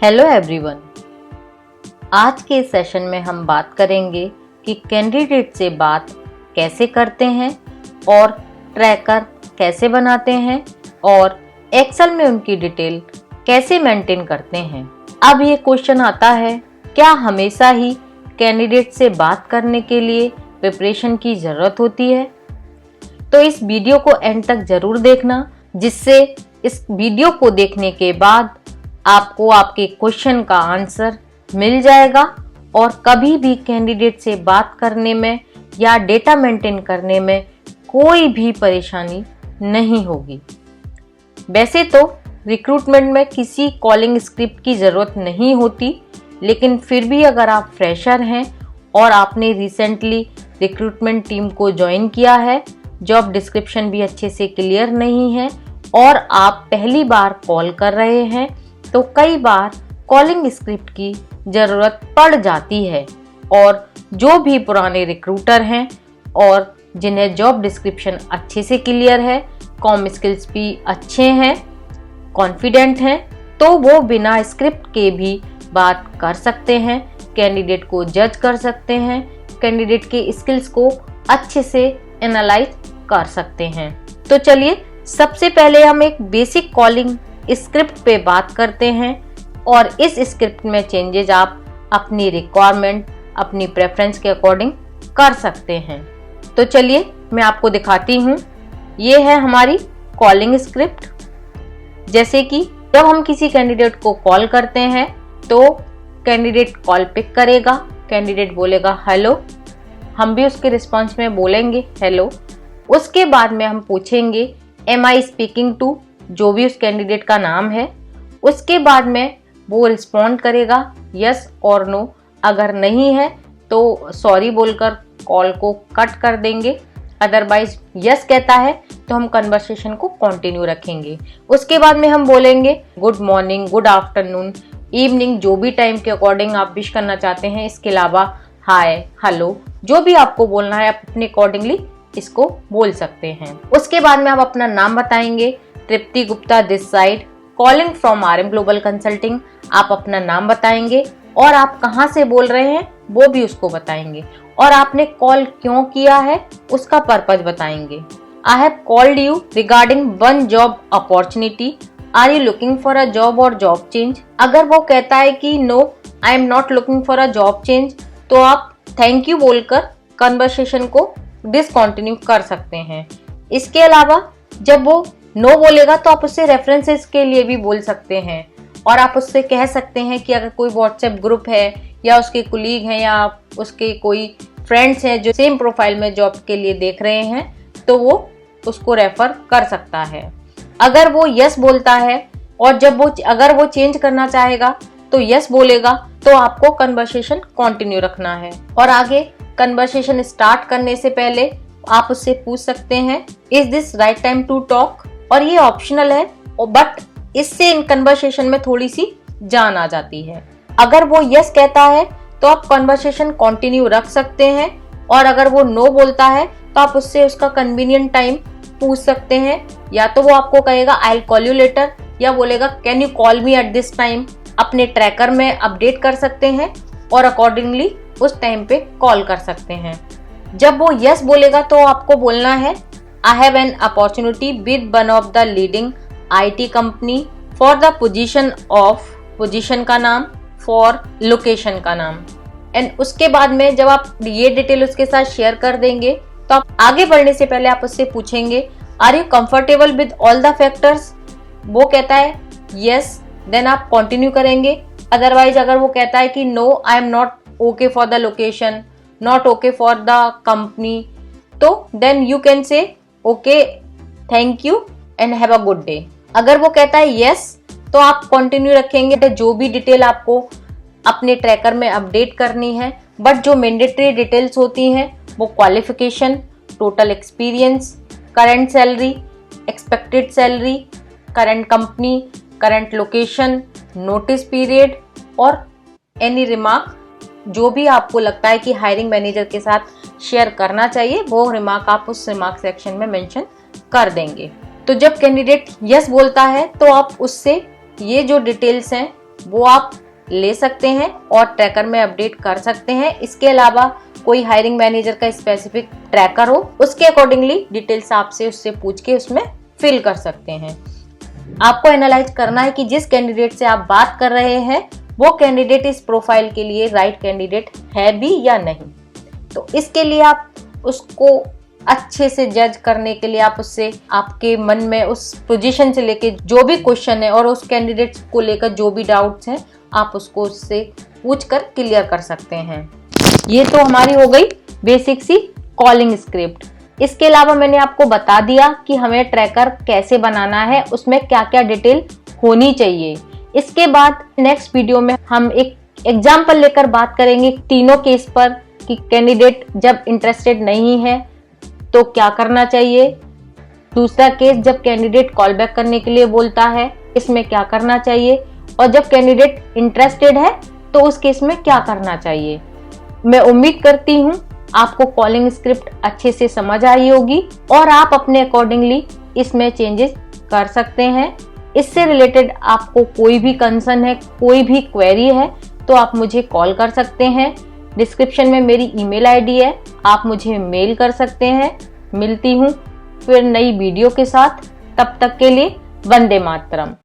Hello everyone. आज के session में हम बात करेंगे कि कैंडिडेट से बात कैसे करते हैं और ट्रैकर कैसे बनाते हैं और एक्सेल में उनकी डिटेल कैसे मेंटेन करते हैं। अब ये क्वेश्चन आता है, क्या हमेशा ही कैंडिडेट से बात करने के लिए प्रिपरेशन की ज़रूरत होती है? तो इस वीडियो को एंड तक ज़रूर देखना, जिससे इस वीडियो को देखने के बाद आपको आपके क्वेश्चन का आंसर मिल जाएगा और कभी भी कैंडिडेट से बात करने में या डेटा मेंटेन करने में कोई भी परेशानी नहीं होगी। वैसे तो रिक्रूटमेंट में किसी कॉलिंग स्क्रिप्ट की ज़रूरत नहीं होती, लेकिन फिर भी अगर आप फ्रेशर हैं और आपने रिसेंटली रिक्रूटमेंट टीम को ज्वाइन किया है, जॉब डिस्क्रिप्शन भी अच्छे से क्लियर नहीं है और आप पहली बार कॉल कर रहे हैं, तो कई बार कॉलिंग स्क्रिप्ट की ज़रूरत पड़ जाती है। और जो भी पुराने रिक्रूटर हैं और जिन्हें जॉब डिस्क्रिप्शन अच्छे से क्लियर है, कॉम स्किल्स भी अच्छे हैं, कॉन्फिडेंट हैं, तो वो बिना स्क्रिप्ट के भी बात कर सकते हैं, कैंडिडेट को जज कर सकते हैं, कैंडिडेट के स्किल्स को अच्छे से एनालाइज कर सकते हैं। तो चलिए सबसे पहले हम एक बेसिक कॉलिंग स्क्रिप्ट पे बात करते हैं और इस स्क्रिप्ट में चेंजेस आप अपनी रिक्वायरमेंट, अपनी प्रेफरेंस के अकॉर्डिंग कर सकते हैं। तो चलिए मैं आपको दिखाती हूँ। ये है हमारी कॉलिंग स्क्रिप्ट। जैसे कि जब हम किसी कैंडिडेट को कॉल करते हैं तो कैंडिडेट कॉल पिक करेगा, कैंडिडेट बोलेगा हेलो, हम भी उसके रिस्पॉन्स में बोलेंगे हेलो। उसके बाद में हम पूछेंगे एम आई स्पीकिंग टू, जो भी उस कैंडिडेट का नाम है। उसके बाद में वो रिस्पॉन्ड करेगा यस और नो। अगर नहीं है तो सॉरी बोलकर कॉल को कट कर देंगे, अदरवाइज यस कहता है तो हम कन्वर्सेशन को कंटिन्यू रखेंगे। उसके बाद में हम बोलेंगे good morning, good afternoon, evening, जो भी टाइम के अकॉर्डिंग आप विश करना चाहते हैं। इसके अलावा हाय, हेलो, जो भी आपको बोलना है आप अपने अकॉर्डिंगली इसको बोल सकते हैं। उसके बाद में आप अपना नाम बताएंगे, Tripti Gupta this side, calling from RM global consulting, आप अपना नाम बताएंगे और आप कहां से बोल रहे हैं वो भी उसको बताएंगे और आपने कॉल क्यों किया है उसका पर्पज बताएंगे। I have called you regarding one job opportunity, are you looking for a job और जॉब चेंज। अगर वो कहता है कि no I am not looking for a job change, तो आप थैंक यू बोलकर कन्वर्सेशन को डिसकंटिन्यू कर सकते हैं। इसके अलावा जब वो नो बोलेगा तो आप उससे रेफरेंसेस के लिए भी बोल सकते हैं और आप उससे कह सकते हैं कि अगर कोई व्हाट्सएप ग्रुप है या उसके कुलीग हैं या उसके कोई फ्रेंड्स हैं जो सेम प्रोफाइल में जॉब के लिए देख रहे हैं, तो वो उसको रेफर कर सकता है। अगर वो यस बोलता है और अगर वो चेंज करना चाहेगा तो यस बोलेगा, तो आपको कन्वर्सेशन कंटिन्यू रखना है। और आगे कन्वर्सेशन स्टार्ट करने से पहले आप उससे पूछ सकते हैं is this right time to talk, और ये ऑप्शनल है, बट इससे इन कन्वर्सेशन में थोड़ी सी जान आ जाती है। अगर वो यस कहता है तो आप कन्वर्सेशन कंटिन्यू रख सकते हैं और अगर वो नो बोलता है तो आप उससे उसका कन्वीनियंट टाइम पूछ सकते हैं। या तो वो आपको कहेगा I will call you later, या बोलेगा can you call me at this time. अपने ट्रैकर में अपडेट कर सकते हैं और अकॉर्डिंगली उस टाइम पे कॉल कर सकते हैं। जब वो यस बोलेगा तो आपको बोलना है I have an opportunity with one of the leading IT company for the position of, position का नाम, for लोकेशन का नाम। एंड उसके बाद में जब आप ये डिटेल उसके साथ शेयर कर देंगे तो आप आगे बढ़ने से पहले आप उससे पूछेंगे are you comfortable with all the factors. वो कहता है यस, देन आप कंटिन्यू करेंगे। अदरवाइज अगर वो कहता है कि no I am not okay for the location, not okay for the company, तो then you can say okay, thank you and have a good day. अगर वो कहता है यस तो आप कंटिन्यू रखेंगे। जो भी डिटेल आपको अपने ट्रैकर में अपडेट करनी है, बट जो मैंडेटरी डिटेल्स होती हैं वो qualification, total experience, current salary, expected salary, current company, current location, notice period और एनी रिमार्क जो भी आपको लगता है कि हायरिंग मैनेजर के साथ शेयर करना चाहिए, वो रिमार्क आप उस रिमार्क सेक्शन में मेंशन कर देंगे। तो जब कैंडिडेट यस बोलता है तो आप उससे ये जो डिटेल्स हैं वो आप ले सकते हैं और ट्रैकर में अपडेट कर सकते हैं। इसके अलावा कोई हायरिंग मैनेजर का स्पेसिफिक ट्रैकर हो, उसके अकॉर्डिंगली डिटेल्स आपसे उससे पूछ के उसमें फिल कर सकते हैं। आपको एनालाइज करना है कि जिस कैंडिडेट से आप बात कर रहे हैं वो कैंडिडेट इस प्रोफाइल के लिए राइट कैंडिडेट है भी या नहीं। तो इसके लिए आप उसको अच्छे से जज करने के लिए आप उससे आपके मन में उस पोजीशन से लेके जो भी क्वेश्चन है और उस कैंडिडेट को लेकर जो भी डाउट्स हैं आप उसको उससे पूछ कर क्लियर कर सकते हैं। ये तो हमारी हो गई बेसिक सी कॉलिंग स्क्रिप्ट। इसके अलावा मैंने आपको बता दिया कि हमें ट्रैकर कैसे बनाना है, उसमें क्या क्या डिटेल होनी चाहिए। इसके बाद नेक्स्ट वीडियो में हम एक एग्जाम्पल लेकर बात करेंगे तीनों केस पर कि कैंडिडेट जब इंटरेस्टेड नहीं है तो क्या करना चाहिए, दूसरा केस जब कैंडिडेट कॉल बैक करने के लिए बोलता है इसमें क्या करना चाहिए, और जब कैंडिडेट इंटरेस्टेड है तो उस केस में क्या करना चाहिए। मैं उम्मीद करती हूँ आपको कॉलिंग स्क्रिप्ट अच्छे से समझ आई होगी और आप अपने अकॉर्डिंगली इसमें चेंजेस कर सकते हैं। इससे रिलेटेड आपको कोई भी कंसर्न है, कोई भी क्वेरी है तो आप मुझे कॉल कर सकते हैं। डिस्क्रिप्शन में मेरी ईमेल आईडी है, आप मुझे मेल कर सकते हैं। मिलती हूँ फिर नई वीडियो के साथ, तब तक के लिए वंदे मातरम।